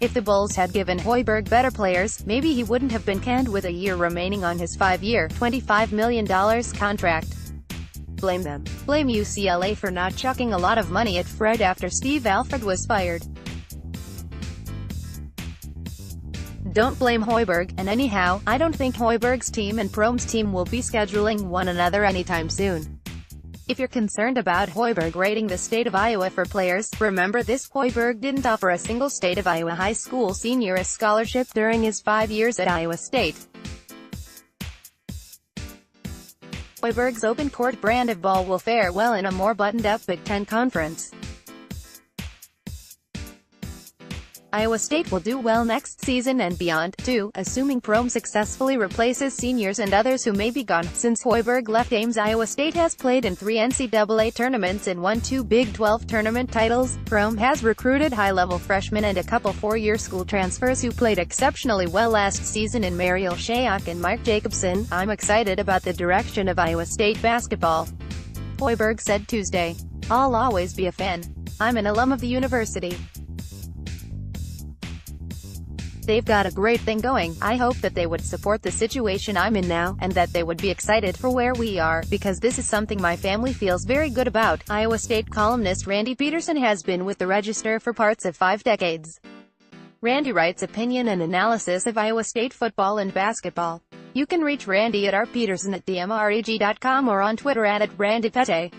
If the Bulls had given Hoiberg better players, maybe he wouldn't have been canned with a year remaining on his 5-year, $25 million contract. Blame them. Blame UCLA for not chucking a lot of money at Fred after Steve Alford was fired. Don't blame Hoiberg, and anyhow, I don't think Hoiberg's team and Prohm's team will be scheduling one another anytime soon. If you're concerned about Hoiberg rating the state of Iowa for players, remember this: Hoiberg didn't offer a single state of Iowa high school senior a scholarship during his 5 years at Iowa State. Hoiberg's open-court brand of ball will fare well in a more buttoned-up Big Ten conference. Iowa State will do well next season and beyond, too, assuming Prohm successfully replaces seniors and others who may be gone. Since Hoiberg left Ames, Iowa State has played in 3 NCAA tournaments and won 2 Big 12 tournament titles. Prohm has recruited high-level freshmen and a couple 4-year school transfers who played exceptionally well last season in Mariel Shayok and Mike Jacobson. "I'm excited about the direction of Iowa State basketball," Hoiberg said Tuesday. "I'll always be a fan. I'm an alum of the university. They've got a great thing going. I hope that they would support the situation I'm in now, and that they would be excited for where we are, because this is something my family feels very good about." Iowa State columnist Randy Peterson has been with the Register for parts of 5 decades. Randy writes opinion and analysis of Iowa State football and basketball. You can reach Randy at rpeterson@dmreg.com or on Twitter @randypete.